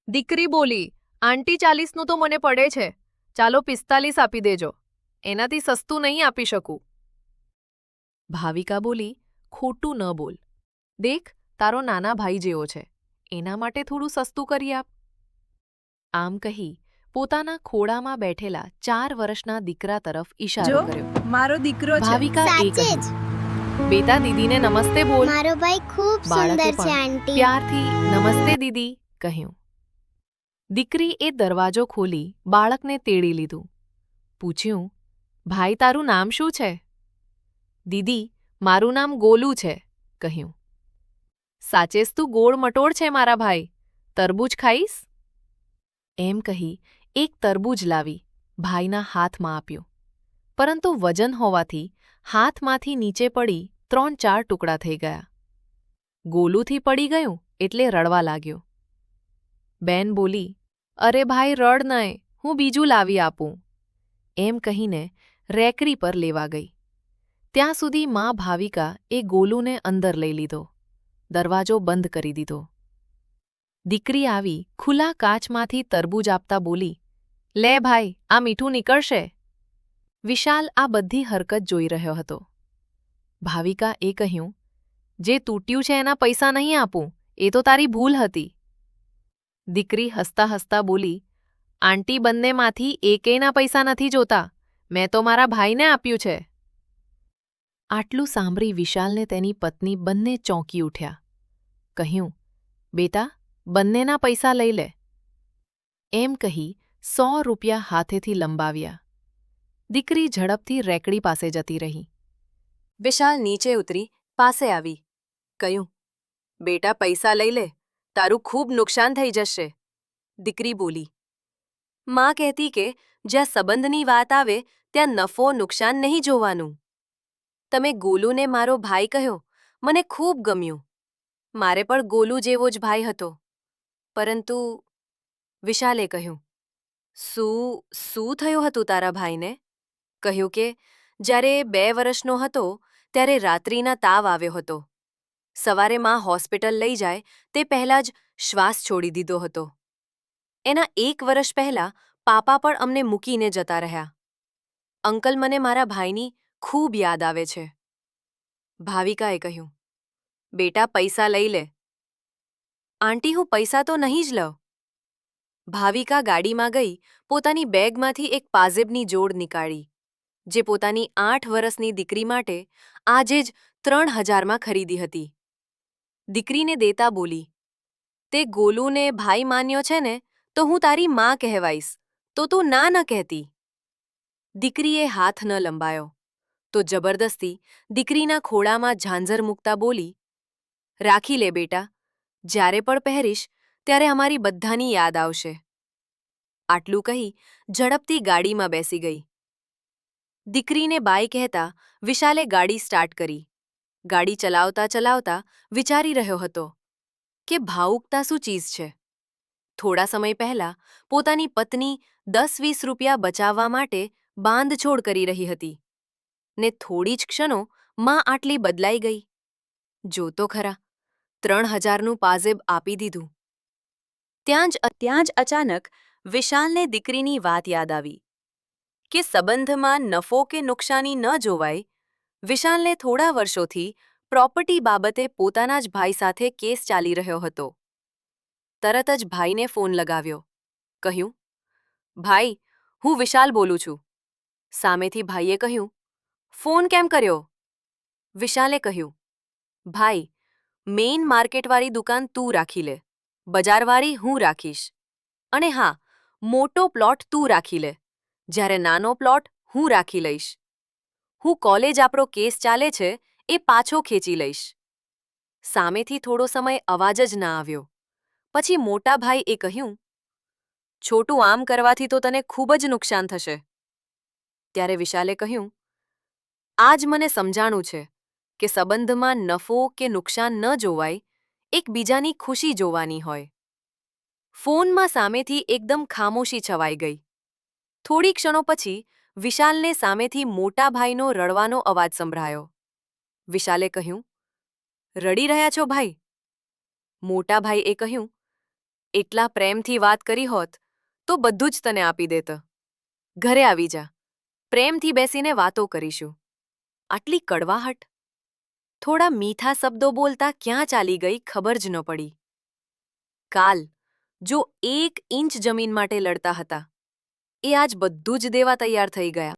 દીકરી બોલી, આંટી 40નું તો મને પડે છે. ચાલો 45 આપી દેજો. એનાથી સસ્તું નહીં આપી શકું. ભાવિકા બોલી, ખોટું ન બોલ. દેખ, તારો નાના ભાઈ જેવો છે. એના માટે થોડું સસ્તું કરી આપ. આમ કહી પોતાના ખોળામાં બેઠેલા 4 વર્ષના દીકરા તરફ ઈશારો કર્યો. મારો દીકરો છે. ભાવિકા એ સાચે જ. કહ્યું, બેટા દીદીને નમસ્તે બોલ. મારો ભાઈ ખૂબ બાળકે સુંદર છે પણ આંટી. પ્યારથી નમસ્તે દીદી કહ્યું. દીકરી એ દરવાજો ખોલી બાળકને તેડી લીધું. પૂછ્યું, ભાઈ તારું નામ શું છે? દીદી, મારું નામ ગોલું છે કહ્યું. સાચેસ તું ગોળ મટોળ છે મારા ભાઈ. તરબૂચ ખાઈશ? એમ કહી એક તરબૂચ લાવી ભાઈના હાથમાં આપ્યું. પરંતુ વજન હોવાથી હાથમાંથી નીચે પડી 3-4 ટુકડા થઈ ગયા. ગોલુથી પડી ગયું એટલે રડવા લાગ્યો. બેન બોલી, અરે ભાઈ રડ નહીં, હું બીજું લાવી આપું. એમ કહીને રેકડી પર લેવા ગઈ. ત્યાં સુધી મા ભાવિકા એ ગોલુને અંદર લઈ લીધો. દરવાજો બંધ કરી દીધો. દીકરી આવી ખુલ્લા કાચમાંથી તરબૂચ આપતા બોલી, લે ભાઈ, આ મીઠું નીકળશે. વિશાલ આ બધી હરકત જોઈ રહ્યો હતો. ભાવિકા એ કહ્યું, જે તૂટ્યું છે એના પૈસા નહીં આપું, એ તો તારી ભૂલ હતી. દીકરી હસતા હસતા બોલી, આંટી બંનેમાંથી એકેયના પૈસા નથી જોતા. મેં તો મારા ભાઈને આપ્યું છે. આટલું સાંભળી વિશાલને તેની પત્ની બંને ચોંકી ઉઠ્યા. કહ્યું, બેટા, બંનેના પૈસા લઈ લે. એમ કહી 100 રૂપિયા હાથેથી લંબાવ્યા. દીકરી ઝડપથી રેકડી પાસે જતી રહી. વિશાલ નીચે ઉતરી પાસે આવી. કહ્યું, બેટા પૈસા લઈ લે, તારું ખૂબ નુકસાન થઈ જશે. દીકરી બોલી, માં કહેતી કે જ્યાં સંબંધની વાત આવે ત્યાં નફો નુકસાન નહીં જોવાનું. તમે ગોલુને મારો ભાઈ કહ્યો, મને ખૂબ ગમ્યું. મારે પણ ગોલુ જેવો જ ભાઈ હતો. પરંતુ વિશાલે કહ્યું, શું થયું હતું તારા ભાઈને? કહ્યું કે જ્યારે 2 વર્ષનો હતો ત્યારે રાત્રિના તાવ આવ્યો હતો. સવારે માં હોસ્પિટલ લઈ જાય તે પહેલાં જ શ્વાસ છોડી દીધો હતો. એના 1 વર્ષ પહેલાં પાપા પણ અમને મૂકીને જતા રહ્યા. અંકલ, મને મારા ભાઈની ખૂબ યાદ આવે છે. ભાવિકાએ કહ્યું, બેટા પૈસા લઈ લે. આંટી, હું પૈસા તો નહીં જ લઉં. ભાવિકા ગાડીમાં ગઈ પોતાની બેગમાંથી એક પાઝેબની જોડ નીકાળી, જે પોતાની 8 વર્ષની દીકરી માટે આજે જ 3000માં ખરીદી હતી. દીકરીને દેતા બોલી, તે ગોલુને ભાઈ માન્યો છે ને, તો હું તારી માં કહેવાઈશ, તો તું ના ન કહેતી. દીકરીએ હાથ ન લંબાયો તો જબરદસ્તી દીકરીના ખોળામાં ઝાંઝર મૂકતા બોલી, રાખી લે બેટા, જ્યારે પણ પહેરીશ ત્યારે અમારી બધાની યાદ આવશે. આટલું કહી ઝડપથી ગાડીમાં બેસી ગઈ. દીકરીને બાય કહેતા વિશાલે ગાડી સ્ટાર્ટ કરી. ગાડી ચલાવતા ચલાવતા વિચારી રહ્યો હતો કે ભાવુકતા શું ચીજ છે. થોડા સમય પહેલા પોતાની પત્ની 10-20 રૂપિયા બચાવવા માટે બાંધછોડ કરી રહી હતી ને થોડી જ ક્ષણો માં આટલી બદલાઈ ગઈ. જોતો ખરા, 3000નું પાઝેબ આપી દીધું. ત્યાં જ અચાનક વિશાલને દીકરીની વાત યાદ આવી કે સંબંધમાં નફો કે નુકસાની ન જોવાય. વિશાલને થોડા વર્ષોથી પ્રોપર્ટી બાબતે પોતાના જ ભાઈ સાથે કેસ ચાલી રહ્યો હતો. તરત જ ભાઈને ફોન લગાવ્યો. કહ્યું, ભાઈ, હું વિશાલ બોલું છું. સામેથી ભાઈએ કહ્યું, ફોન કેમ કર્યો? વિશાલે કહ્યું, ભાઈ, મેઇન માર્કેટવાળી દુકાન તું રાખી લે, બજારવાળી હું રાખીશ. અને હા, મોટો પ્લોટ તું રાખી લે, જ્યારે નાનો પ્લોટ હું રાખી લઈશ. હું કોલેજ આપણો કેસ ચાલે છે એ પાછો ખેંચી લઈશ. સામેથી થોડો સમય અવાજ જ ના આવ્યો. પછી મોટા ભાઈએ કહ્યું, છોટું, આમ કરવાથી તો તને ખૂબ જ નુકસાન થશે. ત્યારે વિશાલે કહ્યું, આજ મને સમજાણું છે કે સંબંધમાં નફો કે નુકસાન ન જોવાય, એકબીજાની ખુશી જોવાની હોય. ફોનમાં સામેથી એકદમ ખામોશી છવાઈ ગઈ. થોડી ક્ષણો પછી વિશાલને સામેથી મોટા ભાઈનો રડવાનો અવાજ સંભળાયો. વિશાલે કહ્યું, રડી રહ્યા છો ભાઈ? મોટા ભાઈએ કહ્યું, એટલા પ્રેમથી વાત કરી હોત તો બધું જ તને આપી દેત. ઘરે આવી જા. પ્રેમથી બેસીને વાતો કરીશું. આટલી કડવાહટ? થોડા મીઠા શબ્દો બોલતા ક્યાં ચાલી ગઈ ખબર જ ન પડી. કાલ જો 1 ઇંચ જમીન માટે લડતા હતા, એ આજ બધું જ દેવા તૈયાર થઈ ગયા.